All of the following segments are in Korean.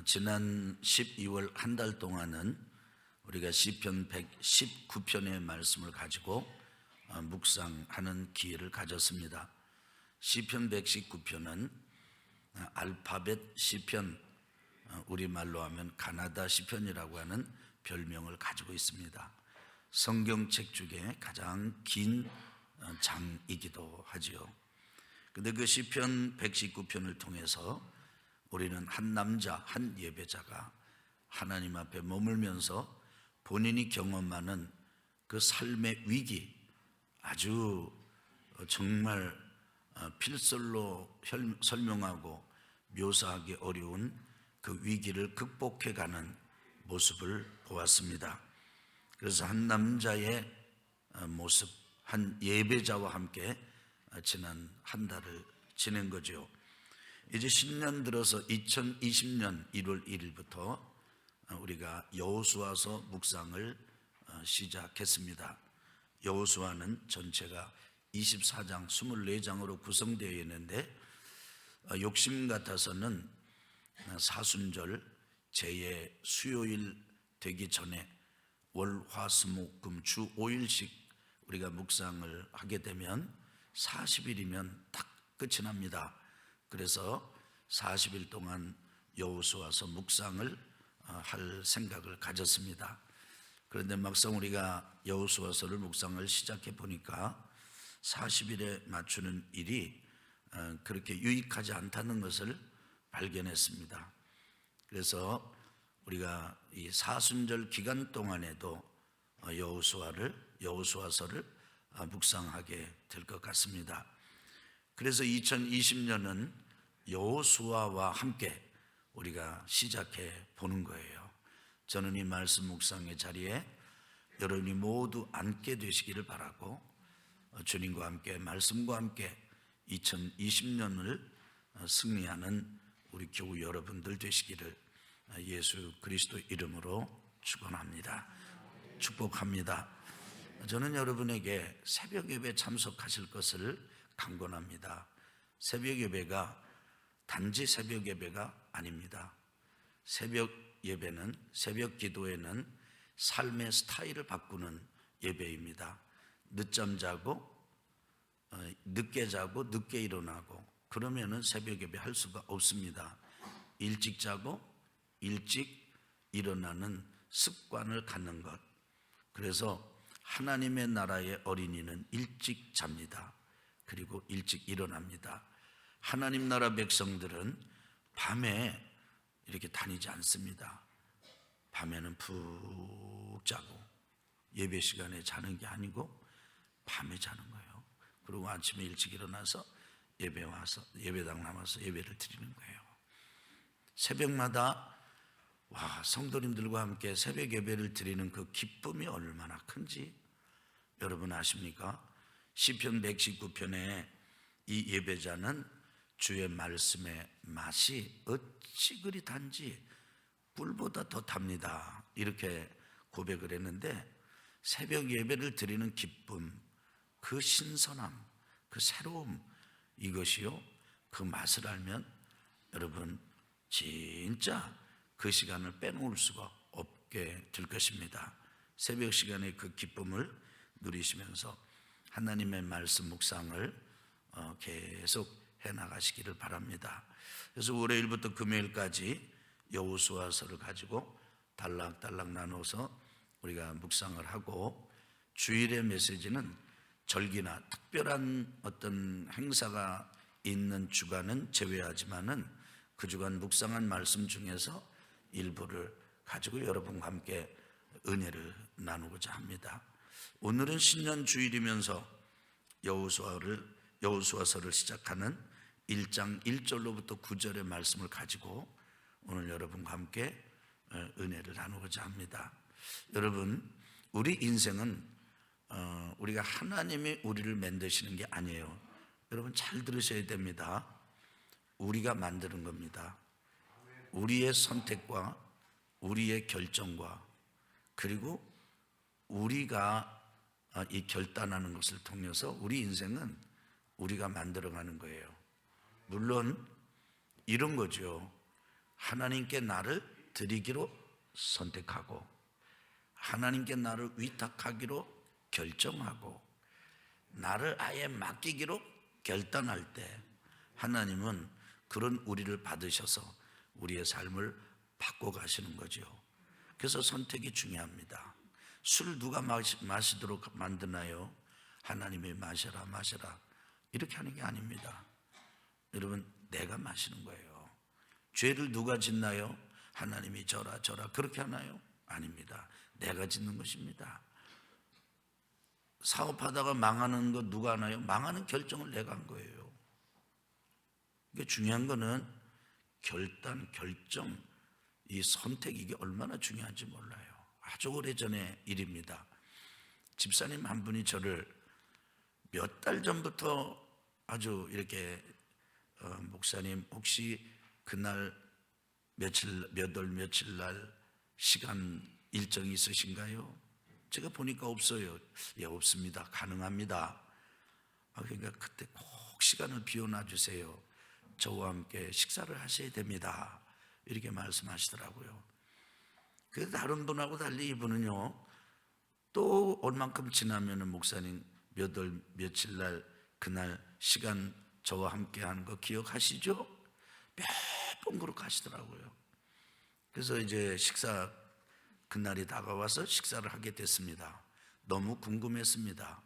지난 12월 한 달 동안은 우리가 시편 119편의 말씀을 가지고 묵상하는 기회를 가졌습니다. 시편 119편은 알파벳 시편, 우리말로 하면 가나다 시편이라고 하는 별명을 가지고 있습니다. 성경책 중에 가장 긴 장이기도 하지요. 근데 그 시편 119편을 통해서 우리는 한 남자, 한 예배자가 하나님 앞에 머물면서 본인이 경험하는 그 삶의 위기, 아주 정말 필설로 설명하고 묘사하기 어려운 그 위기를 극복해가는 모습을 보았습니다. 그래서 한 남자의 모습, 한 예배자와 함께 지난 한 달을 지낸 거죠. 이제 신년 들어서 2020년 1월 1일부터 우리가 여호수아서 묵상을 시작했습니다. 여호수아는 전체가 24장, 24장으로 구성되어 있는데 욕심 같아서는 사순절 제의 수요일 되기 전에 월, 화, 수, 목, 금 주 5일씩 우리가 묵상을 하게 되면 40일이면 딱 끝이 납니다. 그래서 40일 동안 여호수아서 묵상을 할 생각을 가졌습니다. 그런데 막상 우리가 여호수아서를 묵상을 시작해 보니까 40일에 맞추는 일이 그렇게 유익하지 않다는 것을 발견했습니다. 그래서 우리가 이 사순절 기간 동안에도 여호수아서를 묵상하게 될 것 같습니다. 그래서 2020년은 여호수아와 함께 우리가 시작해 보는 거예요. 저는 이 말씀 묵상의 자리에 여러분이 모두 앉게 되시기를 바라고, 주님과 함께 말씀과 함께 2020년을 승리하는 우리 교우 여러분들 되시기를 예수 그리스도 이름으로 축원합니다. 축복합니다. 저는 여러분에게 새벽 예배 참석하실 것을 강권합니다. 새벽 예배가 단지 새벽 예배가 아닙니다. 새벽 예배는, 새벽 기도에는 삶의 스타일을 바꾸는 예배입니다. 늦잠 자고 늦게 자고 늦게 일어나고 그러면은 새벽 예배 할 수가 없습니다. 일찍 자고 일찍 일어나는 습관을 갖는 것. 그래서 하나님의 나라의 어린이는 일찍 잡니다. 그리고 일찍 일어납니다. 하나님 나라 백성들은 밤에 이렇게 다니지 않습니다. 밤에는 푹 자고 예배 시간에 자는 게 아니고 밤에 자는 거예요. 그리고 아침에 일찍 일어나서 예배 와서 예배당 남아서 예배를 드리는 거예요. 새벽마다 성도님들과 함께 새벽 예배를 드리는 그 기쁨이 얼마나 큰지 여러분 아십니까? 시편 119편에 이 예배자는 주의 말씀의 맛이 어찌 그리 단지 꿀보다 더 답니다, 이렇게 고백을 했는데, 새벽 예배를 드리는 기쁨, 그 신선함, 그 새로움, 이것이요, 그 맛을 알면 여러분 진짜 그 시간을 빼놓을 수가 없게 될 것입니다. 새벽 시간의 그 기쁨을 누리시면서 하나님의 말씀 묵상을 계속 해나가시기를 바랍니다. 그래서 월요일부터 금요일까지 여호수아서를 가지고 단락단락 나눠서 우리가 묵상을 하고, 주일의 메시지는 절기나 특별한 어떤 행사가 있는 주간은 제외하지만은 그 주간 묵상한 말씀 중에서 일부를 가지고 여러분과 함께 은혜를 나누고자 합니다. 오늘은 신년 주일이면서 여호수아서를 시작하는 1장 1절로부터 9절의 말씀을 가지고 오늘 여러분과 함께 은혜를 나누고자 합니다. 여러분, 우리 인생은 우리가 하나님이 우리를 만드시는 게 아니에요. 여러분 잘 들으셔야 됩니다. 우리가 만드는 겁니다. 우리의 선택과 우리의 결정과 그리고 우리가 이 결단하는 것을 통해서 우리 인생은 우리가 만들어가는 거예요. 물론 이런 거죠. 하나님께 나를 드리기로 선택하고 하나님께 나를 위탁하기로 결정하고 나를 아예 맡기기로 결단할 때 하나님은 그런 우리를 받으셔서 우리의 삶을 바꿔가시는 거죠. 그래서 선택이 중요합니다. 술 누가 마시도록 만드나요? 하나님이 마셔라 마셔라 이렇게 하는 게 아닙니다. 여러분, 내가 마시는 거예요. 죄를 누가 짓나요? 하나님이 져라 져라 그렇게 하나요? 아닙니다. 내가 짓는 것입니다. 사업하다가 망하는 거 누가 하나요? 망하는 결정을 내가 한 거예요. 그러니까 중요한 거는 결단, 결정, 이 선택, 이게 얼마나 중요한지 몰라요. 아주 오래전의 일입니다. 집사님 한 분이 저를 몇 달 전부터 아주 이렇게 목사님 혹시 그날 몇 월 며칠 날 시간 일정이 있으신가요? 제가 보니까 없어요. 예, 없습니다. 가능합니다. 그러니까 그때 꼭 시간을 비워놔 주세요. 저와 함께 식사를 하셔야 됩니다. 이렇게 말씀하시더라고요. 그 다른 분하고 달리 이분은요, 또 얼만큼 지나면은 목사님 몇 월 며칠 날 그날 시간 저와 함께 하는 거 기억하시죠? 몇 번 그렇게 하시더라고요. 그래서 이제 식사 그날이 다가와서 식사를 하게 됐습니다. 너무 궁금했습니다.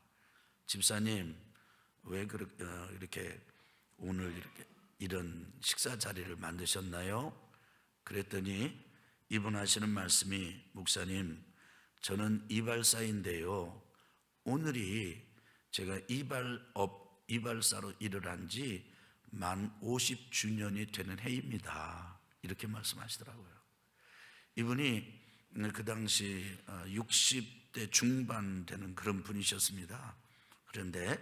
집사님 왜 이렇게 오늘 이렇게 이런 식사 자리를 만드셨나요? 그랬더니 이분 하시는 말씀이, 목사님 저는 이발사인데요, 오늘이 제가 이발사로 일을 한 지 만 50주년이 되는 해입니다. 이렇게 말씀하시더라고요. 이분이 그 당시 60대 중반 되는 그런 분이셨습니다. 그런데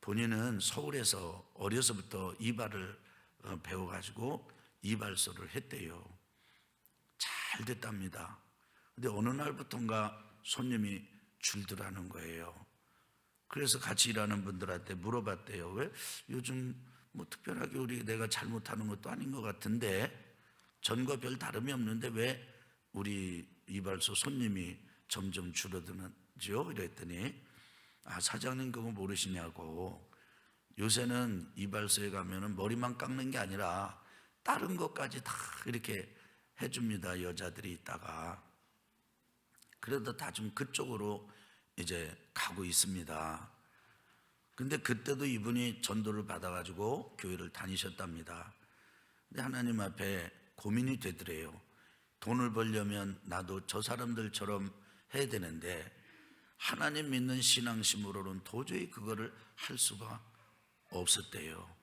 본인은 서울에서 어려서부터 이발을 배워가지고 이발소를 했대요. 잘 됐답니다. 근데 어느 날부터인가 손님이 줄더라는 거예요. 그래서 같이 일하는 분들한테 물어봤대요. 왜 요즘 뭐 특별하게 내가 잘못하는 것도 아닌 것 같은데 전과 별 다름이 없는데 왜 우리 이발소 손님이 점점 줄어드는지요? 이랬더니 사장님 그거 모르시냐고, 요새는 이발소에 가면은 머리만 깎는 게 아니라 다른 것까지 다 이렇게 해줍니다. 여자들이 있다가. 그래도 다 좀 그쪽으로 이제 가고 있습니다. 근데 그때도 이분이 전도를 받아가지고 교회를 다니셨답니다. 근데 하나님 앞에 고민이 되더래요. 돈을 벌려면 나도 저 사람들처럼 해야 되는데 하나님 믿는 신앙심으로는 도저히 그거를 할 수가 없었대요.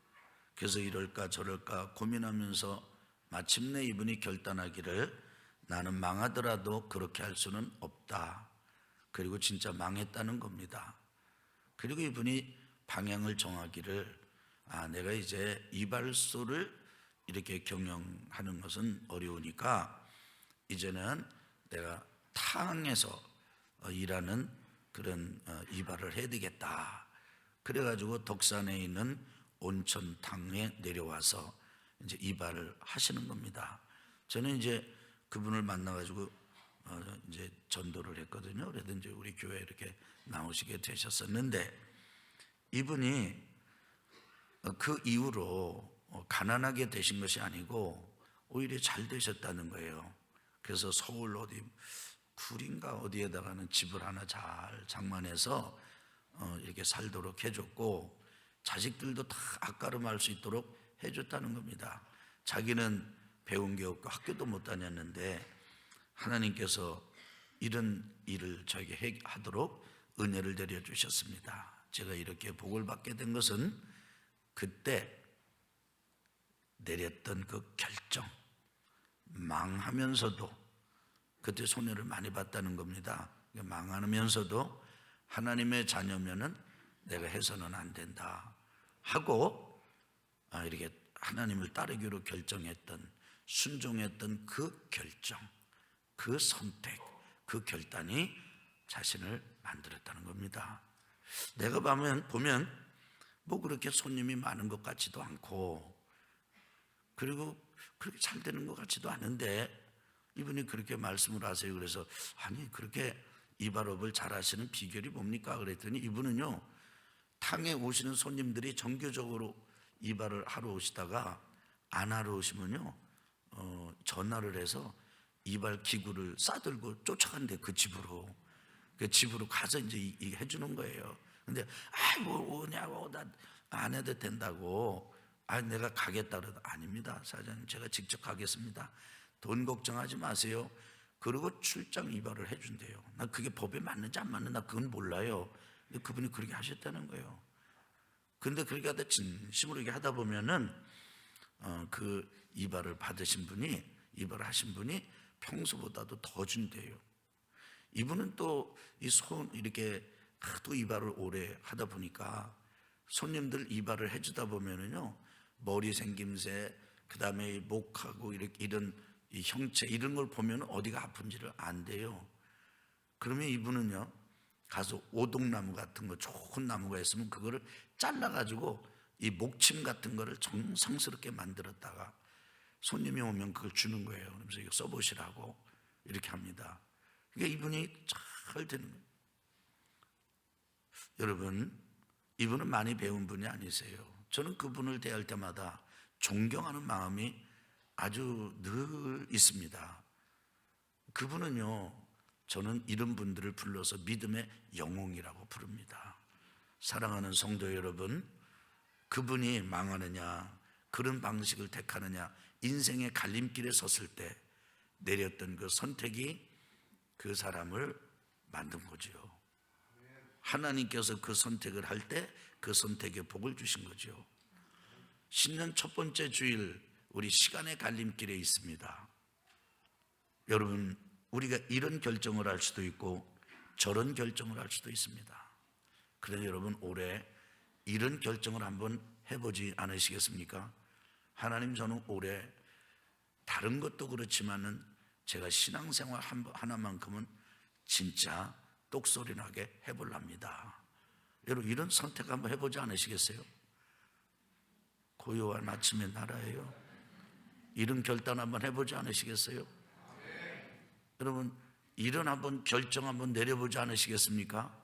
그래서 이럴까 저럴까 고민하면서 마침내 이분이 결단하기를, 나는 망하더라도 그렇게 할 수는 없다. 그리고 진짜 망했다는 겁니다. 그리고 이분이 방향을 정하기를, 내가 이제 이발소를 이렇게 경영하는 것은 어려우니까 이제는 내가 타항에서 일하는 그런 이발을 해야 되겠다. 그래가지고 덕산에 있는 온천탕에 내려와서 이제 이발을 하시는 겁니다. 저는 이제 그분을 만나가지고 이제 전도를 했거든요. 그래서 이제 우리 교회에 이렇게 나오시게 되셨었는데, 이분이 그 이후로 가난하게 되신 것이 아니고 오히려 잘 되셨다는 거예요. 그래서 서울 어디 굴인가 어디에다가는 집을 하나 잘 장만해서 이렇게 살도록 해줬고, 자식들도 다 앞가름할 수 있도록 해줬다는 겁니다. 자기는 배운 게 없고 학교도 못 다녔는데 하나님께서 이런 일을 저에게 하도록 은혜를 내려주셨습니다. 제가 이렇게 복을 받게 된 것은 그때 내렸던 그 결정, 망하면서도 그때 손해를 많이 봤다는 겁니다. 망하면서도 하나님의 자녀면은 내가 해서는 안 된다 하고 이렇게 하나님을 따르기로 결정했던, 순종했던 그 결정, 그 선택, 그 결단이 자신을 만들었다는 겁니다. 내가 보면 뭐 그렇게 손님이 많은 것 같지도 않고, 그리고 그렇게 잘 되는 것 같지도 않은데 이분이 그렇게 말씀을 하세요. 그래서 아니 그렇게 이발업을 잘하시는 비결이 뭡니까? 그랬더니 이분은요, 탕에 오시는 손님들이 정규적으로 이발을 하러 오시다가 안 하러 오시면요 전화를 해서 이발 기구를 싸들고 쫓아간대. 그 집으로 가서 이제 해주는 거예요. 근데 뭐 오냐고, 나 안 해도 된다고. 내가 가겠다. 그래도 아닙니다 사장님, 제가 직접 가겠습니다. 돈 걱정하지 마세요. 그리고 출장 이발을 해준대요. 나 그게 법에 맞는지 안 맞는지 나 그건 몰라요. 근데 그분이 그렇게 하셨다는 거예요. 근데 그렇게 하다 진심으로 이렇게 하다 보면은 그 이발을 하신 분이 평소보다도 더 준대요. 이분은 또 이 이렇게 하도 이발을 오래 하다 보니까 손님들 이발을 해주다 보면은요, 머리 생김새, 그 다음에 목하고 이런 이 형체 이런 걸 보면 어디가 아픈지를 안대요. 그러면 이분은요, 가서 오동나무 같은 거, 좋은 나무가 있으면 그거를 잘라가지고 이 목침 같은 거를 정성스럽게 만들었다가 손님이 오면 그걸 주는 거예요. 그러면서 이거 써보시라고 이렇게 합니다. 그러니까 이분이 잘 되는 거예요. 여러분, 이분은 많이 배운 분이 아니세요. 저는 그분을 대할 때마다 존경하는 마음이 아주 늘 있습니다. 그분은요, 저는 이런 분들을 불러서 믿음의 영웅이라고 부릅니다. 사랑하는 성도 여러분, 그분이 망하느냐, 그런 방식을 택하느냐, 인생의 갈림길에 섰을 때 내렸던 그 선택이 그 사람을 만든 거죠. 하나님께서 그 선택을 할 때 그 선택에 복을 주신 거죠. 신년 첫 번째 주일, 우리 시간의 갈림길에 있습니다. 여러분, 우리가 이런 결정을 할 수도 있고 저런 결정을 할 수도 있습니다. 그런데 여러분, 올해 이런 결정을 한번 해보지 않으시겠습니까? 하나님, 저는 올해 다른 것도 그렇지만은 제가 신앙생활 하나만큼은 진짜 똑소리나게 해보랍니다. 여러분, 이런 선택 한번 해보지 않으시겠어요? 고요한 아침의 나라예요. 이런 결단 한번 해보지 않으시겠어요? 여러분, 이런 한번 결정 한번 내려보지 않으시겠습니까?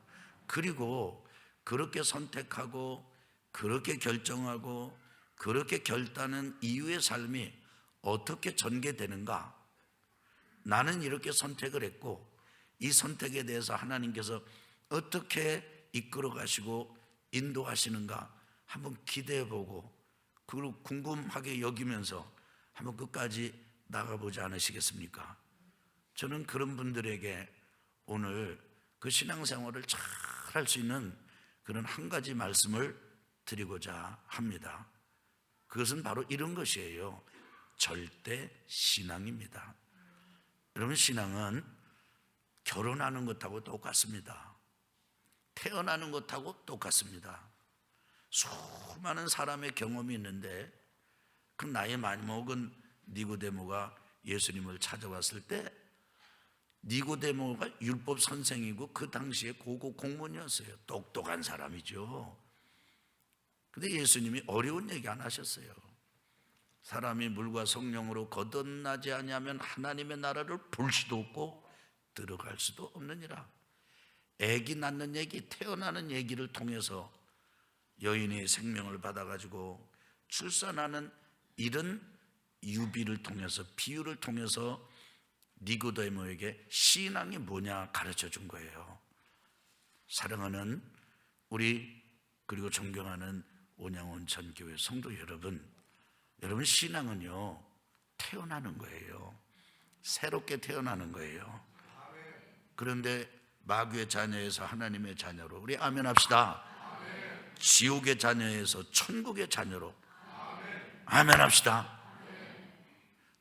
그리고 그렇게 선택하고 그렇게 결정하고 그렇게 결단한 이후의 삶이 어떻게 전개되는가? 나는 이렇게 선택을 했고 이 선택에 대해서 하나님께서 어떻게 이끌어 가시고 인도하시는가 한번 기대해보고, 그리고 궁금하게 여기면서 한번 끝까지 나가보지 않으시겠습니까? 저는 그런 분들에게 오늘 그 신앙생활을 잘 할 수 있는 그런 한 가지 말씀을 드리고자 합니다. 그것은 바로 이런 것이에요. 절대 신앙입니다. 여러분, 신앙은 결혼하는 것하고 똑같습니다. 태어나는 것하고 똑같습니다. 수많은 사람의 경험이 있는데 그 나이 많이 먹은 니고데모가 예수님을 찾아왔을 때 니고데모가 율법 선생이고 그 당시에 고고 공무원이었어요. 똑똑한 사람이죠. 근데 예수님이 어려운 얘기 안 하셨어요. 사람이 물과 성령으로 거듭나지 아니하면 하나님의 나라를 볼 수도 없고 들어갈 수도 없느니라. 아기 낳는 얘기, 태어나는 얘기를 통해서 여인이 생명을 받아가지고 출산하는 이런 유비를 통해서, 비유를 통해서 니고데모에게 신앙이 뭐냐 가르쳐 준 거예요. 사랑하는 우리 그리고 존경하는 온양온천교회 성도 여러분, 여러분, 신앙은요 태어나는 거예요. 새롭게 태어나는 거예요. 그런데 마귀의 자녀에서 하나님의 자녀로, 우리 아멘 합시다. 지옥의 자녀에서 천국의 자녀로 아멘 합시다.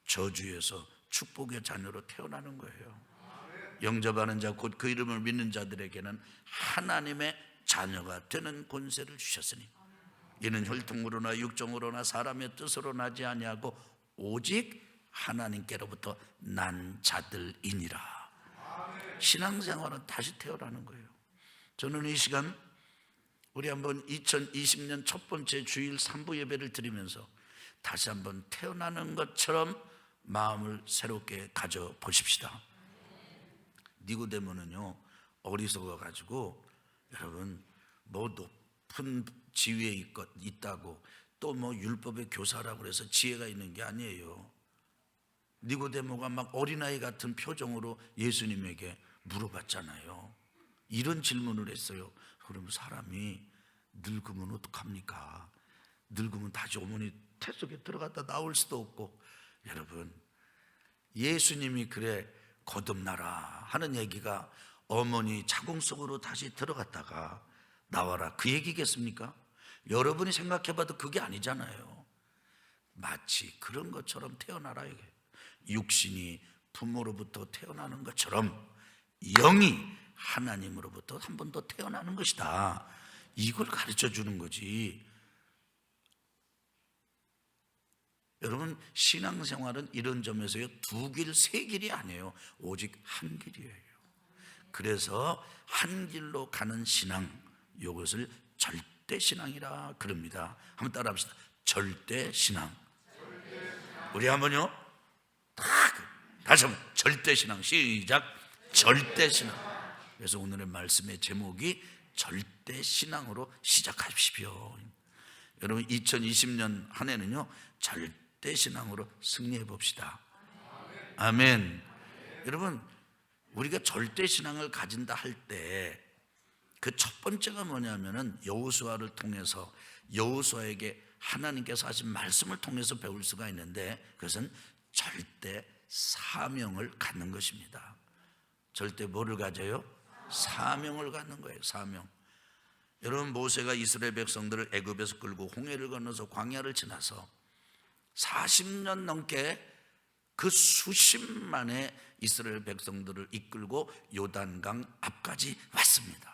저주에서 축복의 자녀로 태어나는 거예요. 영접하는 자, 곧 그 이름을 믿는 자들에게는 하나님의 자녀가 되는 권세를 주셨으니 이는 혈통으로나 육정으로나 사람의 뜻으로 나지 아니하고 오직 하나님께로부터 난 자들이니라. 신앙생활은 다시 태어나는 거예요. 저는 이 시간 우리 한번 2020년 첫 번째 주일 3부 예배를 드리면서 다시 한번 태어나는 것처럼 마음을 새롭게 가져 보십시다. 니고데모는요 어리석어 가지고 여러분 뭐 높은 지위에 있다고 또 뭐 율법의 교사라고 해서 지혜가 있는 게 아니에요. 니고데모가 막 어린아이 같은 표정으로 예수님에게 물어봤잖아요. 이런 질문을 했어요. 그러면 사람이 늙으면 어떡합니까? 늙으면 다시 어머니 태 속에 들어갔다 나올 수도 없고. 여러분 예수님이 그래 거듭나라 하는 얘기가 어머니 자궁 속으로 다시 들어갔다가 나와라 그 얘기겠습니까? 여러분이 생각해봐도 그게 아니잖아요. 마치 그런 것처럼 태어나라 이게. 육신이 부모로부터 태어나는 것처럼 영이 하나님으로부터 한 번 더 태어나는 것이다. 이걸 가르쳐 주는 거지. 여러분 신앙생활은 이런 점에서요 두 길, 세 길이 아니에요. 오직 한 길이에요. 그래서 한 길로 가는 신앙, 이것을 절대신앙이라 그럽니다. 한번 따라 합시다. 절대신앙. 우리 한번요 다시 한번 절대신앙. 시작. 절대신앙. 그래서 오늘의 말씀의 제목이 절대신앙으로 시작하십시오. 여러분 2020년 한 해는요 절대신앙으로 승리해 봅시다. 아멘. 여러분 우리가 절대신앙을 가진다 할 때 그 첫 번째가 뭐냐면은 여호수아를 통해서 여호수아에게 하나님께서 하신 말씀을 통해서 배울 수가 있는데 그것은 절대 사명을 갖는 것입니다. 절대 뭐를 가져요? 사명을 갖는 거예요. 사명. 여러분 모세가 이스라엘 백성들을 애굽에서 끌고 홍해를 건너서 광야를 지나서 40년 넘게 그 수십만의 이스라엘 백성들을 이끌고 요단강 앞까지 왔습니다.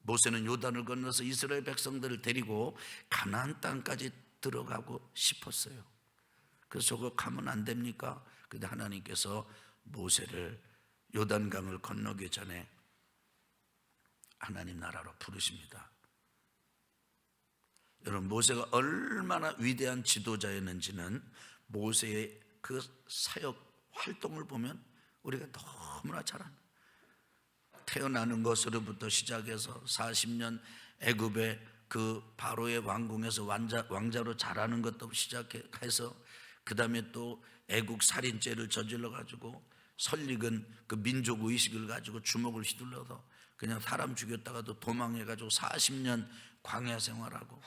모세는 요단을 건너서 이스라엘 백성들을 데리고 가나안 땅까지 들어가고 싶었어요. 그래서 저거 가면 안 됩니까? 그런데 하나님께서 모세를 요단강을 건너기 전에 하나님 나라로 부르십니다. 여러분 모세가 얼마나 위대한 지도자였는지는 모세의 그 사역 활동을 보면 우리가 너무나 잘 압니다. 태어나는 것으로부터 시작해서 40년 애굽의 그 바로의 왕궁에서 왕자로 자라는 것도 시작해서 그 다음에 또 애국 살인죄를 저질러 가지고 설익은 그 민족 의식을 가지고 주먹을 휘둘러서 그냥 사람 죽였다가도 도망해 가지고 40년 광야 생활하고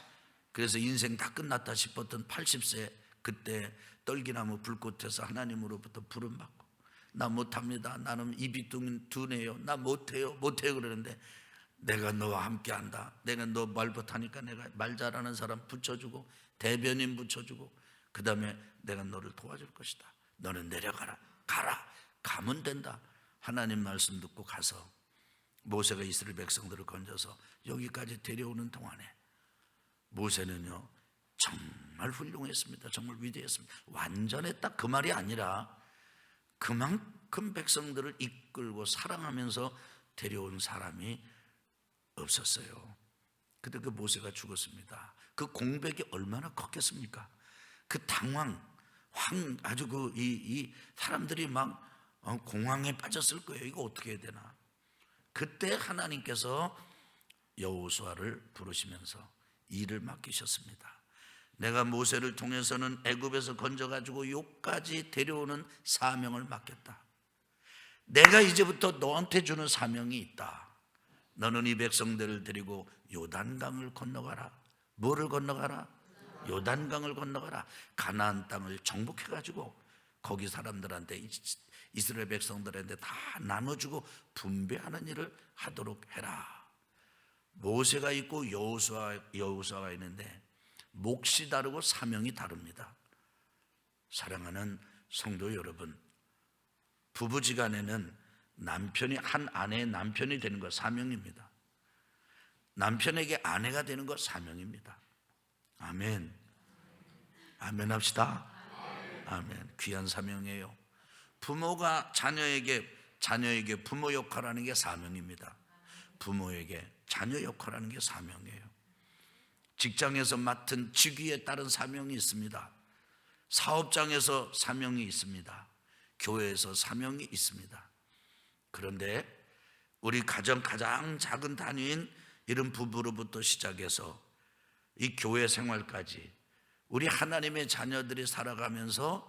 그래서 인생 다 끝났다 싶었던 80세 그때 떨기나무 불꽃에서 하나님으로부터 부름받고 나 못합니다. 나는 입이 둔해요. 나 못해요. 그러는데 내가 너와 함께한다. 내가 너 말 못하니까 내가 말 잘하는 사람 붙여주고 대변인 붙여주고 그 다음에 내가 너를 도와줄 것이다. 너는 내려가라. 가라. 가면 된다. 하나님 말씀 듣고 가서 모세가 이스라엘 백성들을 건져서 여기까지 데려오는 동안에 모세는요 정말 훌륭했습니다. 정말 위대했습니다. 완전했다 그 말이 아니라 그만큼 백성들을 이끌고 사랑하면서 데려온 사람이 없었어요. 그때 그 모세가 죽었습니다. 그 공백이 얼마나 컸겠습니까? 그 당황, 아주 이 사람들이 막 공황에 빠졌을 거예요. 이거 어떻게 해야 되나? 그때 하나님께서 여호수아를 부르시면서 일을 맡기셨습니다. 내가 모세를 통해서는 애굽에서 건져가지고 여기까지 데려오는 사명을 맡겼다. 내가 이제부터 너한테 주는 사명이 있다. 너는 이 백성들을 데리고 요단강을 건너가라. 뭐를 건너가라? 요단강을 건너가라. 가나안 땅을 정복해가지고 거기 사람들한테 이스라엘 백성들한테 다 나눠주고 분배하는 일을 하도록 해라. 모세가 있고 여호수아가 있는데 몫이 다르고 사명이 다릅니다. 사랑하는 성도 여러분, 부부지간에는 남편이 한 아내의 남편이 되는 것 사명입니다. 남편에게 아내가 되는 것 사명입니다. 아멘. 아멘 합시다. 아멘. 귀한 사명이에요. 부모가 자녀에게 부모 역할하는 게 사명입니다. 부모에게 자녀 역할하는 게 사명이에요. 직장에서 맡은 직위에 따른 사명이 있습니다. 사업장에서 사명이 있습니다. 교회에서 사명이 있습니다. 그런데 우리 가정 가장 작은 단위인 이런 부부로부터 시작해서 이 교회 생활까지 우리 하나님의 자녀들이 살아가면서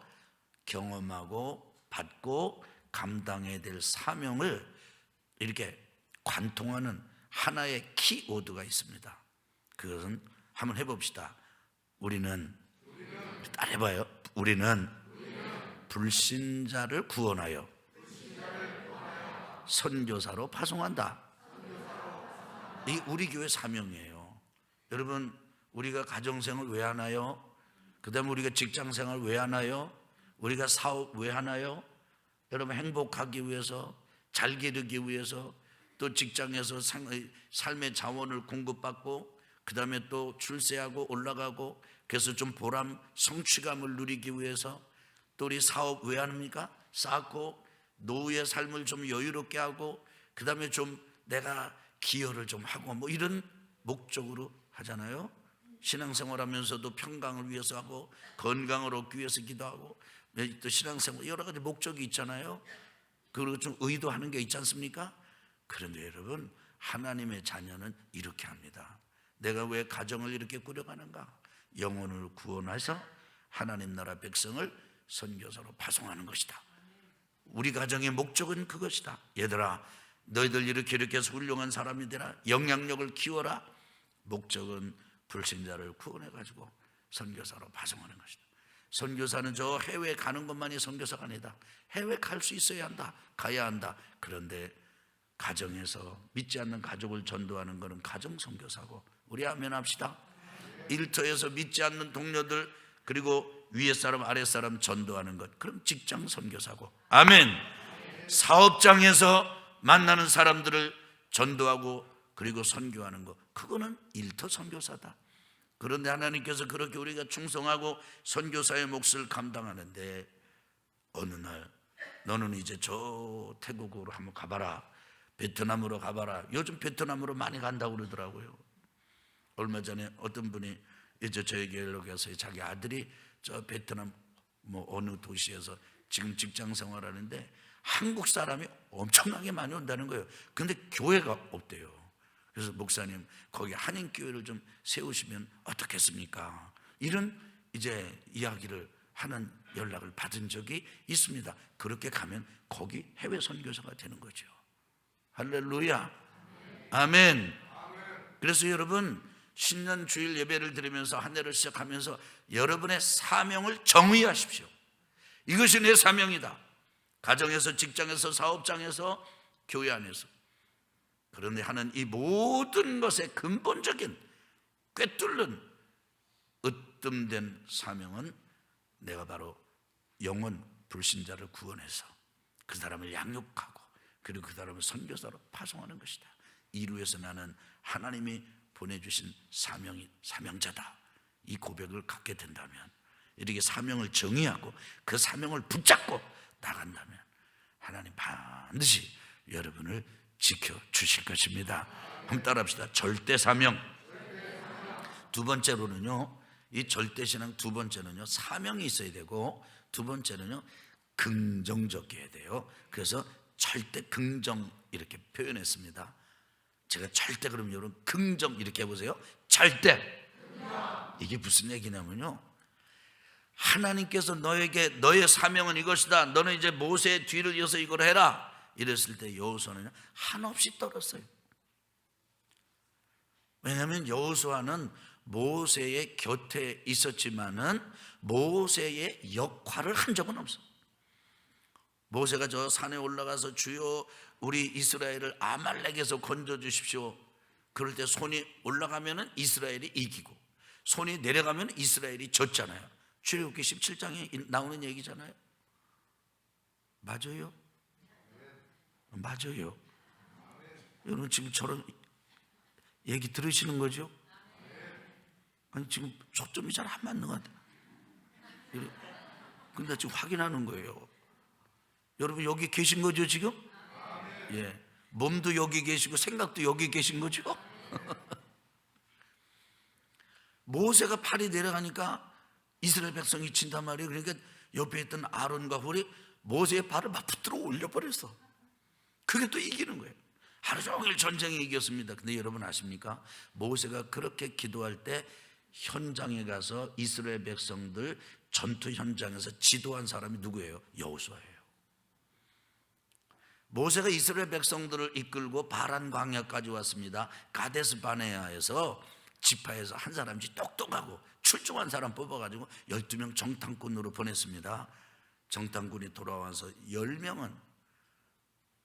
경험하고 받고 감당해야 될 사명을 이렇게 관통하는 하나의 키워드가 있습니다. 그것은 한번 해봅시다. 우리는 따라해봐요. 우리는 불신자를 구원하여 선교사로 파송한다. 이 우리 교회 사명이에요. 여러분, 우리가 가정생활 왜 하나요? 그 다음에 우리가 직장생활 왜 하나요? 우리가 사업 왜 하나요? 여러분, 행복하기 위해서, 잘 기르기 위해서, 또 직장에서 삶의 자원을 공급받고, 그 다음에 또 출세하고 올라가고, 그래서 좀 보람, 성취감을 누리기 위해서, 또 우리 사업 왜 합니까? 쌓고 노후의 삶을 좀 여유롭게 하고, 그 다음에 좀 내가 기여를 좀 하고, 뭐 이런 목적으로 하잖아요. 신앙생활 하면서도 평강을 위해서 하고, 건강을 얻기 위해서 기도하고, 또 신앙생활 여러 가지 목적이 있잖아요. 그리고 좀 의도하는 게 있지 않습니까? 그런데 여러분, 하나님의 자녀는 이렇게 합니다. 내가 왜 가정을 이렇게 꾸려가는가? 영혼을 구원해서 하나님 나라 백성을 선교사로 파송하는 것이다. 우리 가정의 목적은 그것이다. 얘들아, 너희들 이렇게 해서 훌륭한 사람이 되라. 영향력을 키워라. 목적은 불신자를 구원해가지고 선교사로 파송하는 것이다. 선교사는 저 해외에 가는 것만이 선교사가 아니다. 해외 갈 수 있어야 한다. 가야 한다. 그런데 가정에서 믿지 않는 가족을 전도하는 것은 가정 선교사고, 우리 아멘 합시다. 일터에서 믿지 않는 동료들, 그리고 위에 사람 아래 사람 전도하는 것, 그럼 직장 선교사고, 아멘. 사업장에서 만나는 사람들을 전도하고 그리고 선교하는 것, 그거는 일터 선교사다. 그런데 하나님께서 그렇게 우리가 충성하고 선교사의 몫을 감당하는데, 어느 날 너는 이제 저 태국으로 한번 가봐라, 베트남으로 가봐라. 요즘 베트남으로 많이 간다고 그러더라고요. 얼마 전에 어떤 분이 이제 저에게 연락해서 자기 아들이 저 베트남 뭐 어느 도시에서 지금 직장 생활하는데 한국 사람이 엄청나게 많이 온다는 거예요. 근데 교회가 없대요. 그래서 목사님, 거기 한인교회를 좀 세우시면 어떻겠습니까? 이런 이제 이야기를 하는 연락을 받은 적이 있습니다. 그렇게 가면 거기 해외 선교사가 되는 거죠. 할렐루야, 아멘. 그래서 여러분, 신년 주일 예배를 드리면서 한 해를 시작하면서 여러분의 사명을 정의하십시오. 이것이 내 사명이다. 가정에서, 직장에서, 사업장에서, 교회 안에서. 그런데 하는 이 모든 것의 근본적인 꿰뚫는 으뜸된 사명은 내가 바로 영혼 불신자를 구원해서 그 사람을 양육하고 그리고 그 사람을 선교사로 파송하는 것이다. 이를 위해서 나는 하나님이 보내주신 사명자다. 이 고백을 갖게 된다면, 이렇게 사명을 정의하고 그 사명을 붙잡고 나간다면 하나님 반드시 여러분을 지켜주실 것입니다. 한번 따라합시다. 절대 사명. 두 번째로는요, 이 절대신앙 두 번째는요, 사명이 있어야 되고, 두 번째는요, 긍정적이어야 돼요. 그래서 절대 긍정 이렇게 표현했습니다. 제가 절대 그러면 여러분 긍정 이렇게 해보세요. 절대. 이게 무슨 얘기냐면요, 하나님께서 너에게 너의 사명은 이것이다, 너는 이제 모세의 뒤를 이어서 이걸 해라 이랬을 때 여호수아는 한없이 떨었어요. 왜냐하면 여호수아는 모세의 곁에 있었지만은 모세의 역할을 한 적은 없어. 모세가 저 산에 올라가서 주여 우리 이스라엘을 아말렉에서 건져주십시오. 그럴 때 손이 올라가면 이스라엘이 이기고 손이 내려가면 이스라엘이 졌잖아요. 출애굽기 17장에 나오는 얘기잖아요. 맞아요? 맞아요. 여러분 지금 저런 얘기 들으시는 거죠? 아니 지금 초점이 잘 안 맞는 것 같아요. 근데 지금 확인하는 거예요. 여러분 여기 계신 거죠 지금? 예, 몸도 여기 계시고 생각도 여기 계신 거죠? 모세가 팔이 내려가니까 이스라엘 백성이 친단 말이에요. 그러니까 옆에 있던 아론과 홀이 모세의 발을 막 붙들어 올려버렸어. 그게 또 이기는 거예요. 하루 종일 전쟁에 이겼습니다. 근데 여러분 아십니까? 모세가 그렇게 기도할 때 현장에 가서 이스라엘 백성들 전투 현장에서 지도한 사람이 누구예요? 여호수아예요. 모세가 이스라엘 백성들을 이끌고 바란 광야까지 왔습니다. 가데스 바네아에서 지파에서 한 사람씩 똑똑하고 출중한 사람 뽑아가지고 12명 정탐꾼으로 보냈습니다. 정탐꾼이 돌아와서 10명은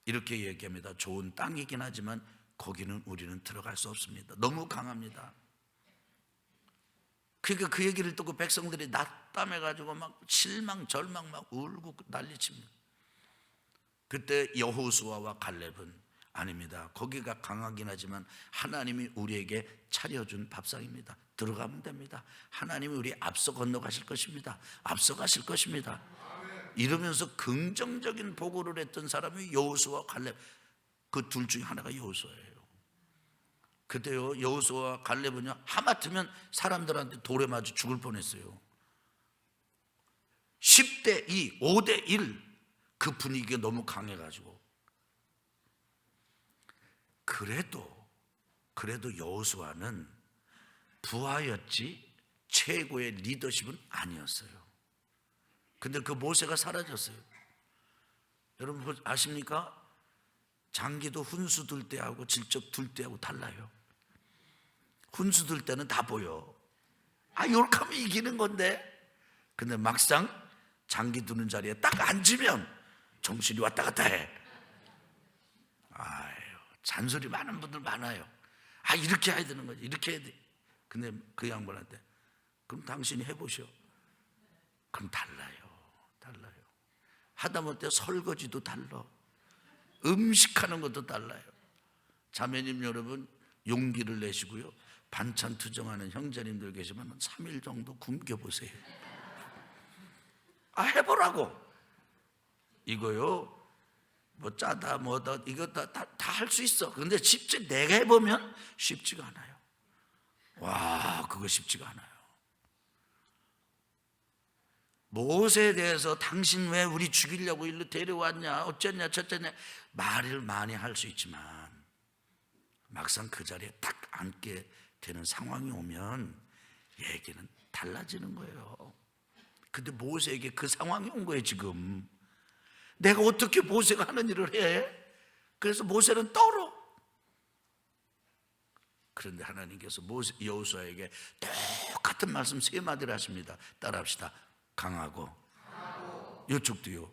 이렇게 얘기합니다. 좋은 땅이긴 하지만 거기는 우리는 들어갈 수 없습니다. 너무 강합니다. 그러니까 그 얘기를 듣고 백성들이 낙담해가지고 막 실망 절망 막 울고 난리칩니다. 그때 여호수아와 갈렙은 아닙니다. 거기가 강하긴 하지만 하나님이 우리에게 차려준 밥상입니다. 들어가면 됩니다. 하나님이 우리 앞서 건너가실 것입니다. 앞서가실 것입니다. 이러면서 긍정적인 보고를 했던 사람이 여호수아와 갈렙, 그 둘 중에 하나가 여호수아예요. 그때요 여호수아와 갈렙은요 하마터면 사람들한테 돌에 맞아 죽을 뻔했어요. 10대 2, 5대 1 그 분위기가 너무 강해가지고. 그래도 여호수아는 부하였지 최고의 리더십은 아니었어요. 근데 그 모세가 사라졌어요. 여러분 아십니까? 장기도 훈수 둘 때하고 질적 둘 때하고 달라요. 훈수 둘 때는 다 보여. 요렇게 하면 이기는 건데. 근데 막상 장기 두는 자리에 딱 앉으면 정신이 왔다 갔다 해. 잔소리 많은 분들 많아요. 이렇게 해야 되는 거지. 이렇게 해야 돼. 근데 그 양반한테 그럼 당신이 해보셔. 그럼 달라요. 하다못해 설거지도 달라. 음식하는 것도 달라요. 자매님 여러분 용기를 내시고요. 반찬 투정하는 형제님들 계시면 3일 정도 굶겨보세요. 해보라고. 이거요 뭐 짜다 뭐다 이거 다 할 수 있어. 그런데 쉽지 내가 해보면 쉽지가 않아요. 그거 쉽지가 않아요. 모세에 대해서 당신 왜 우리 죽이려고 일로 데려왔냐 어쨌냐 저쨌냐 말을 많이 할 수 있지만 막상 그 자리에 딱 앉게 되는 상황이 오면 얘기는 달라지는 거예요. 근데 모세에게 그 상황이 온 거예요. 지금 내가 어떻게 모세가 하는 일을 해? 그래서 모세는 떨어. 그런데 하나님께서 여호수아에게 똑같은 말씀 3마디를 하십니다. 따라합시다. 강하고 이쪽도요.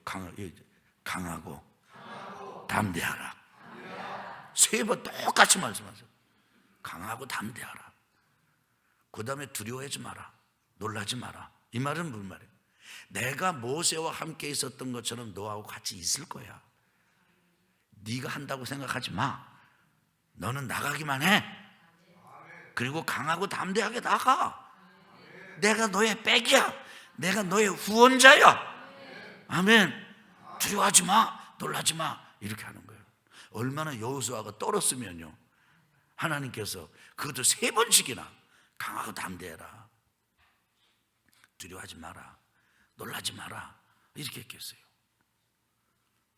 강하고 담대하라. 3번 똑같이 말씀하세요. 강하고 담대하라. 그 다음에 두려워하지 마라. 놀라지 마라. 이 말은 무슨 말이에요? 내가 모세와 함께 있었던 것처럼 너하고 같이 있을 거야. 네가 한다고 생각하지 마. 너는 나가기만 해. 그리고 강하고 담대하게 나가. 내가 너의 백이야. 내가 너의 후원자야. 아멘. 두려워하지 마. 놀라지 마. 이렇게 하는 거예요. 얼마나 여호수아가 떨었으면요 하나님께서 그것도 3번씩이나 강하고 담대해라. 두려워하지 마라. 놀라지 마라. 이렇게 했겠어요.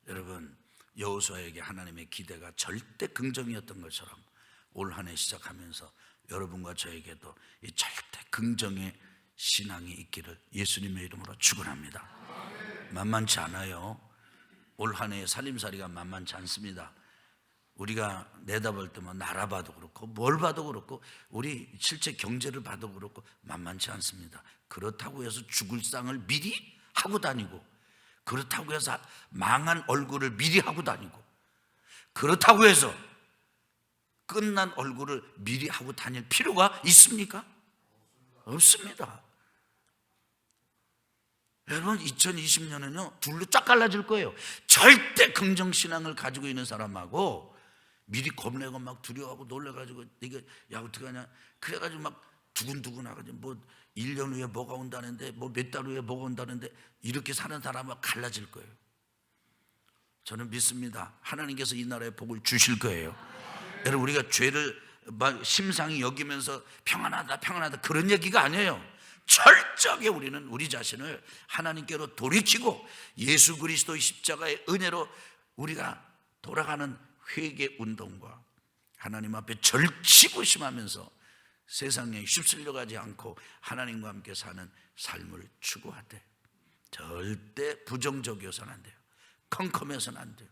여러분 여호수아에게 하나님의 기대가 절대 긍정이었던 것처럼 올 한 해 시작하면서 여러분과 저에게도 이 절대 긍정의 신앙이 있기를 예수님의 이름으로 축원합니다. 만만치 않아요. 올 한 해의 살림살이가 만만치 않습니다. 우리가 내다볼 때만 나라 봐도 그렇고 뭘 봐도 그렇고 우리 실제 경제를 봐도 그렇고 만만치 않습니다. 그렇다고 해서 죽을 상을 미리 하고 다니고 그렇다고 해서 망한 얼굴을 미리 하고 다니고 그렇다고 해서 끝난 얼굴을 미리 하고 다닐 필요가 있습니까? 없습니다. 여러분 2020년은요 둘로 쫙 갈라질 거예요. 절대 긍정신앙을 가지고 있는 사람하고 미리 겁내고 막 두려워하고 놀래가지고 이게 야 어떡하냐 그래가지고 막 두근두근 하가지고 뭐 1년 후에 뭐가 온다는데 뭐 몇 달 후에 뭐가 온다는데 이렇게 사는 사람하고 갈라질 거예요. 저는 믿습니다. 하나님께서 이 나라에 복을 주실 거예요. 여러분 우리가 죄를 막 심상이 여기면서 평안하다 평안하다 그런 얘기가 아니에요. 철저하게 우리는 우리 자신을 하나님께로 돌이키고 예수 그리스도의 십자가의 은혜로 우리가 돌아가는 회개 운동과 하나님 앞에 절치고 심하면서 세상에 휩쓸려 가지 않고 하나님과 함께 사는 삶을 추구하되 절대 부정적이어서는 안 돼요. 컴컴해서는 안 돼요.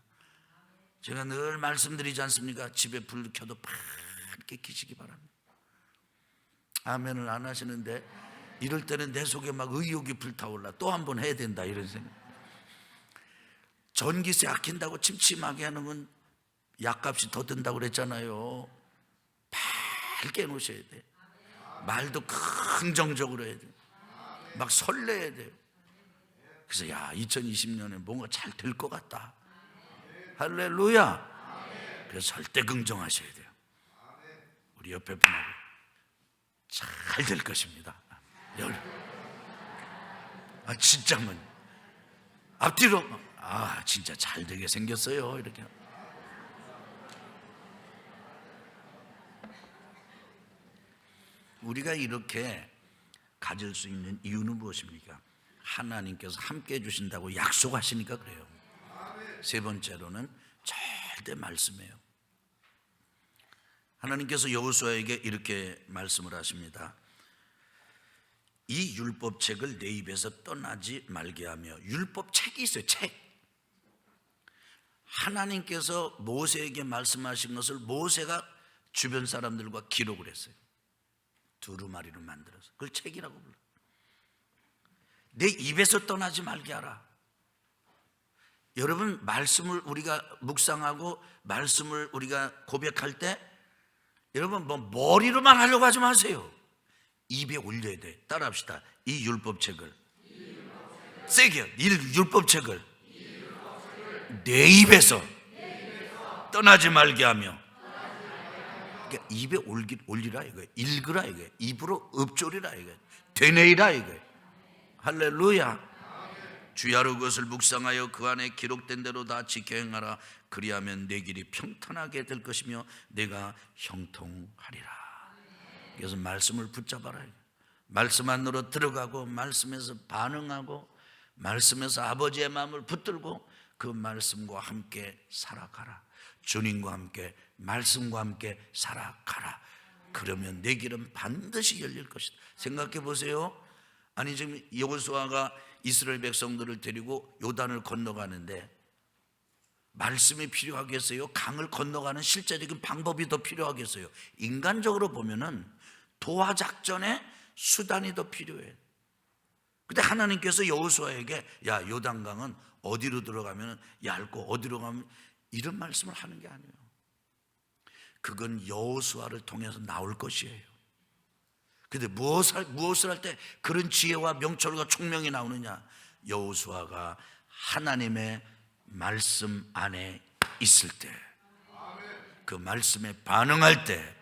제가 늘 말씀드리지 않습니까? 집에 불 켜도 밝게 켜시기 바랍니다. 아멘을 안 하시는데 이럴 때는 내 속에 막 의욕이 불타올라. 또 한 번 해야 된다 이런 생각. 전기세 아낀다고 침침하게 하는 건 약값이 더 든다고 그랬잖아요. 밝게 놓으셔야 돼. 말도 긍정적으로 해야 돼. 막 설레야 돼요. 그래서 2020년에 뭔가 잘 될 것 같다. 할렐루야. 그래서 절대 긍정하셔야 돼요. 우리 옆에 분하고 잘 될 것입니다. 진짜면 앞뒤로 진짜 잘 되게 생겼어요. 이렇게. 우리가 이렇게 가질 수 있는 이유는 무엇입니까? 하나님께서 함께 해주신다고 약속하시니까 그래요. 세 번째로는 절대 말씀이에요. 하나님께서 여호수아에게 이렇게 말씀을 하십니다. 이 율법책을 내 입에서 떠나지 말게 하며. 율법책이 있어요. 책. 하나님께서 모세에게 말씀하신 것을 모세가 주변 사람들과 기록을 했어요. 두루마리로 만들어서 그걸 책이라고 불러요. 내 입에서 떠나지 말게 하라. 여러분, 말씀을 우리가 묵상하고 말씀을 우리가 고백할 때 여러분 머리로만 하려고 하지 마세요. 입에 올려야 돼. 따라합시다. 이 율법책을 세게 이 율법책을 내 입에서 떠나지 말게 하며. 그러니까 입에 올리라 이거예요. 읽으라 이거예요. 입으로 읊조리라 이거예요. 되뇌이라 이거예요. 할렐루야. 주야로 그것을 묵상하여 그 안에 기록된 대로 다 지켜 행하라. 그리하면 내 길이 평탄하게 될 것이며 내가 형통하리라. 그래서 말씀을 붙잡아라. 말씀 안으로 들어가고 말씀에서 반응하고 말씀에서 아버지의 마음을 붙들고 그 말씀과 함께 살아가라. 주님과 함께 말씀과 함께 살아가라. 그러면 내 길은 반드시 열릴 것이다. 생각해 보세요. 아니 지금 여호수아가 이스라엘 백성들을 데리고 요단을 건너가는데 말씀이 필요하겠어요? 강을 건너가는 실제적인 방법이 더 필요하겠어요? 인간적으로 보면은 도하작전에 수단이 더 필요해. 근데 하나님께서 여호수아에게 요단강은 어디로 들어가면 얇고 어디로 가면 이런 말씀을 하는 게 아니에요. 그건 여호수아를 통해서 나올 것이에요. 근데 무엇을 할 때 그런 지혜와 명철과 총명이 나오느냐? 여호수아가 하나님의 말씀 안에 있을 때, 그 말씀에 반응할 때,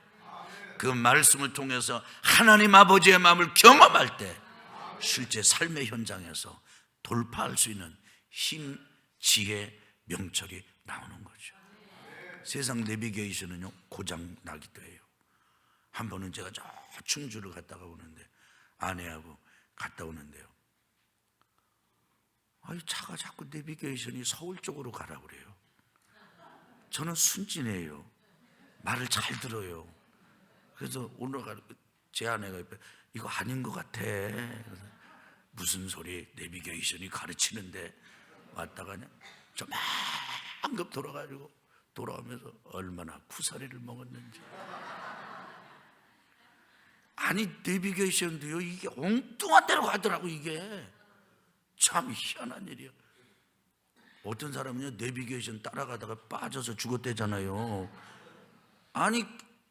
그 말씀을 통해서 하나님 아버지의 마음을 경험할 때 실제 삶의 현장에서 돌파할 수 있는 힘, 지혜, 명철이 나오는 거죠. 세상 내비게이션은요 고장 나기도 해요. 한 번은 제가 저 충주를 갔다가 오는데 아내하고 갔다 오는데요, 차가 자꾸 내비게이션이 서울 쪽으로 가라 그래요. 저는 순진해요. 말을 잘 들어요. 그래서 올라가 제 아내가 옆에 이거 아닌 것 같아. 무슨 소리? 내비게이션이 가르치는데. 왔다가 저만급 돌아가지고 돌아오면서 얼마나 쿠사리를 먹었는지. 아니 내비게이션도요 이게 엉뚱한 데로 가더라고. 이게 참 희한한 일이야. 어떤 사람은요 내비게이션 따라가다가 빠져서 죽었대잖아요. 아니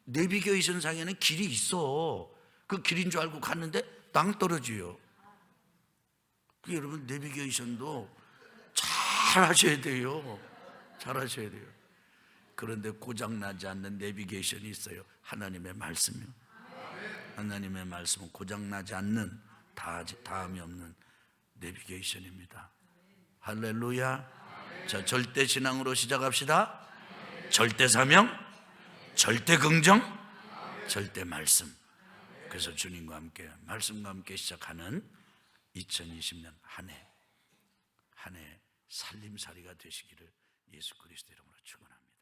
내비게이션 상에는 길이 있어. 그 길인 줄 알고 갔는데 낭떠러지요. 여러분 내비게이션도 잘 하셔야 돼요. 잘 하셔야 돼요. 그런데 고장나지 않는 내비게이션이 있어요. 하나님의 말씀이요. 하나님의 말씀은 고장나지 않는 다함이 없는 내비게이션입니다. 할렐루야. 자, 절대 신앙으로 시작합시다. 절대 사명, 절대 긍정, 절대 말씀. 그래서 주님과 함께 말씀과 함께 시작하는 2020년 한 해 살림살이가 되시기를 예수 그리스도 이름으로 축원합니다.